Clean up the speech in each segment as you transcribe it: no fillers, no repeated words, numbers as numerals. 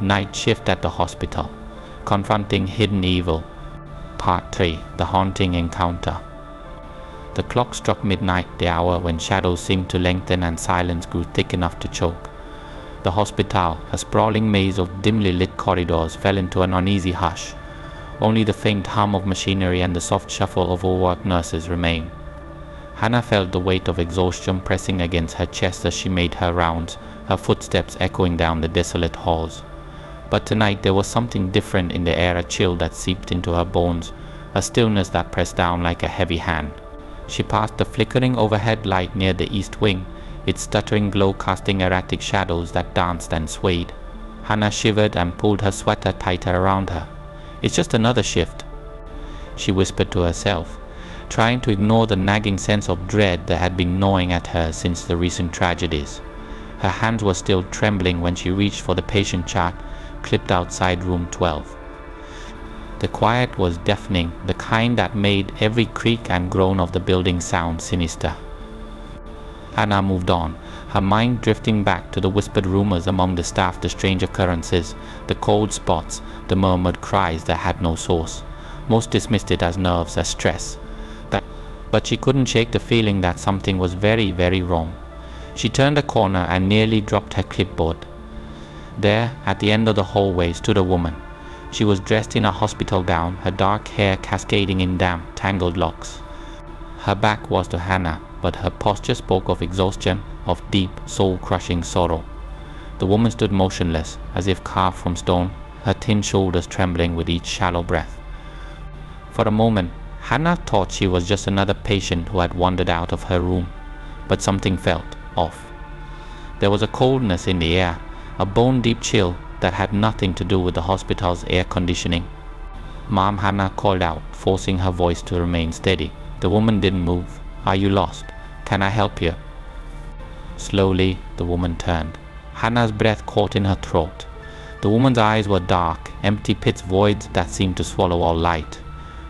Night Shift at the Hospital. Confronting Hidden Evil. Part 3. The Haunting Encounter. The clock struck midnight, the hour when shadows seemed to lengthen and silence grew thick enough to choke. The hospital, a sprawling maze of dimly lit corridors, fell into an uneasy hush. Only the faint hum of machinery and the soft shuffle of overworked nurses remained. Hannah felt the weight of exhaustion pressing against her chest as she made her rounds, her footsteps echoing down the desolate halls. But tonight there was something different in the air, a chill that seeped into her bones, a stillness that pressed down like a heavy hand. She passed the flickering overhead light near the east wing, its stuttering glow casting erratic shadows that danced and swayed. Hannah shivered and pulled her sweater tighter around her. "It's just another shift," she whispered to herself, trying to ignore the nagging sense of dread that had been gnawing at her since the recent tragedies. Her hands were still trembling when she reached for the patient chart clipped outside room 12. The quiet was deafening, the kind that made every creak and groan of the building sound sinister. Hannah moved on, her mind drifting back to the whispered rumors among the staff, the strange occurrences, the cold spots, the murmured cries that had no source. Most dismissed it as nerves, as stress. But she couldn't shake the feeling that something was very, very wrong. She turned a corner and nearly dropped her clipboard. There, at the end of the hallway, stood a woman. She was dressed in a hospital gown, her dark hair cascading in damp, tangled locks. Her back was to Hannah, but her posture spoke of exhaustion, of deep, soul-crushing sorrow. The woman stood motionless, as if carved from stone, her thin shoulders trembling with each shallow breath. For a moment, Hannah thought she was just another patient who had wandered out of her room, but something felt off. There was a coldness in the air, a bone-deep chill that had nothing to do with the hospital's air conditioning. "Mom," Hannah called out, forcing her voice to remain steady. The woman didn't move. "Are you lost? Can I help you?" Slowly, the woman turned. Hannah's breath caught in her throat. The woman's eyes were dark, empty pits, voids that seemed to swallow all light.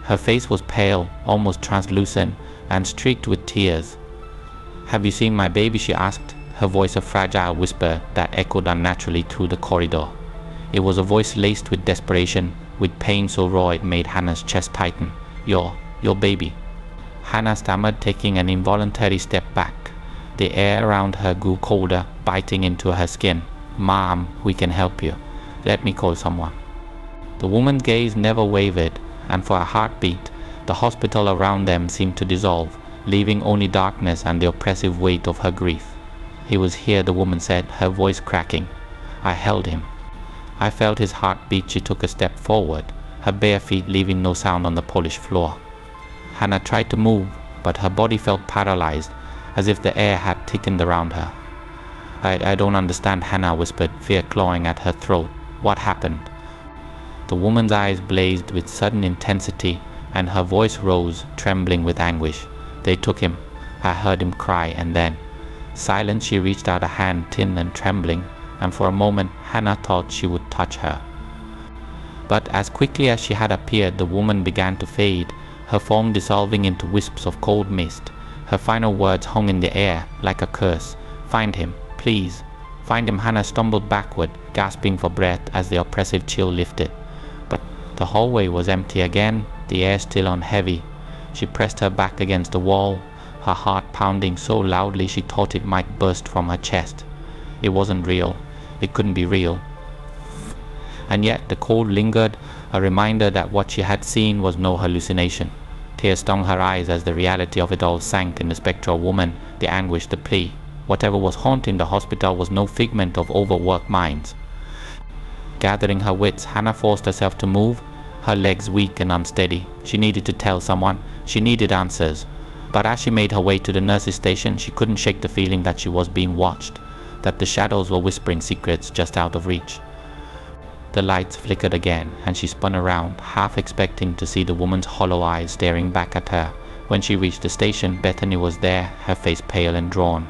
Her face was pale, almost translucent, and streaked with tears. "Have you seen my baby?" she asked, her voice a fragile whisper that echoed unnaturally through the corridor. It was a voice laced with desperation, with pain so raw it made Hannah's chest tighten. Your baby." Hannah stammered, taking an involuntary step back. The air around her grew colder, biting into her skin. "Mom, we can help you. Let me call someone." The woman's gaze never wavered, and for a heartbeat, the hospital around them seemed to dissolve, leaving only darkness and the oppressive weight of her grief. "He was here," the woman said, her voice cracking. "I held him. I felt his heart beat." She took a step forward, her bare feet leaving no sound on the polished floor. Hannah tried to move, but her body felt paralyzed, as if the air had thickened around her. I don't understand," Hannah whispered, fear clawing at her throat. "What happened?" The woman's eyes blazed with sudden intensity, and her voice rose, trembling with anguish. "They took him. I heard him cry, and then..." Silent, she reached out a hand, thin and trembling, and for a moment Hannah thought she would touch her. But as quickly as she had appeared, the woman began to fade, her form dissolving into wisps of cold mist. Her final words hung in the air like a curse. "Find him, please. Find him." Hannah stumbled backward, gasping for breath as the oppressive chill lifted. But the hallway was empty again, the air still unheavy. She pressed her back against the wall, her heart pounding so loudly she thought it might burst from her chest. It wasn't real. It couldn't be real. And yet the cold lingered, a reminder that what she had seen was no hallucination. Tears stung her eyes as the reality of it all sank in the spectral woman, the anguish, the plea. Whatever was haunting the hospital was no figment of overworked minds. Gathering her wits, Hannah forced herself to move, her legs weak and unsteady. She needed to tell someone. She needed answers. But as she made her way to the nurse's station, she couldn't shake the feeling that she was being watched, that the shadows were whispering secrets just out of reach. The lights flickered again, and she spun around, half expecting to see the woman's hollow eyes staring back at her. When she reached the station, Bethany was there, her face pale and drawn.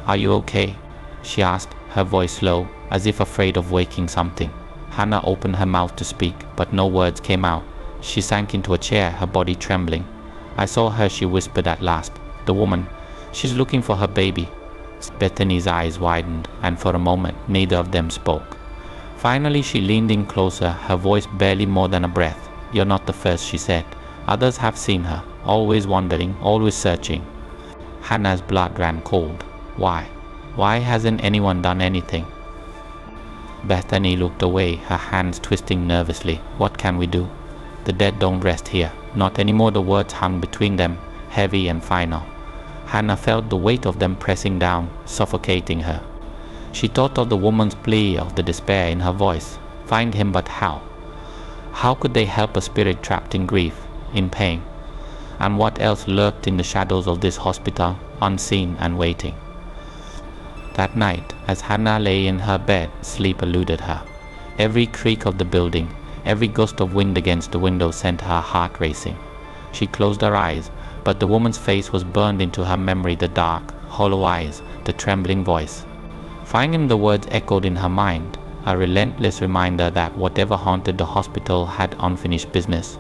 "Are you okay?" she asked, her voice low, as if afraid of waking something. Hannah opened her mouth to speak, but no words came out. She sank into a chair, her body trembling. "I saw her," she whispered at last. "The woman. She's looking for her baby." Bethany's eyes widened, and for a moment neither of them spoke. Finally she leaned in closer, her voice barely more than a breath. "You're not the first," she said. "Others have seen her, always wandering, always searching." Hannah's blood ran cold. Why? Why hasn't anyone done anything? Bethany looked away, her hands twisting nervously. "What can we do? The dead don't rest here." Not anymore. The words hung between them, heavy and final. Hannah felt the weight of them pressing down, suffocating her. She thought of the woman's plea, of the despair in her voice. Find him, but how? How could they help a spirit trapped in grief, in pain? And what else lurked in the shadows of this hospital, unseen and waiting? That night, as Hannah lay in her bed, sleep eluded her. Every creak of the building, every gust of wind against the window sent her heart racing. She closed her eyes, but the woman's face was burned into her memory, the dark, hollow eyes, the trembling voice. Finding the words echoed in her mind, a relentless reminder that whatever haunted the hospital had unfinished business.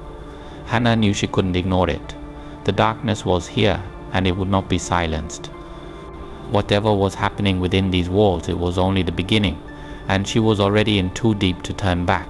Hannah knew she couldn't ignore it. The darkness was here, and it would not be silenced. Whatever was happening within these walls, it was only the beginning, and she was already in too deep to turn back.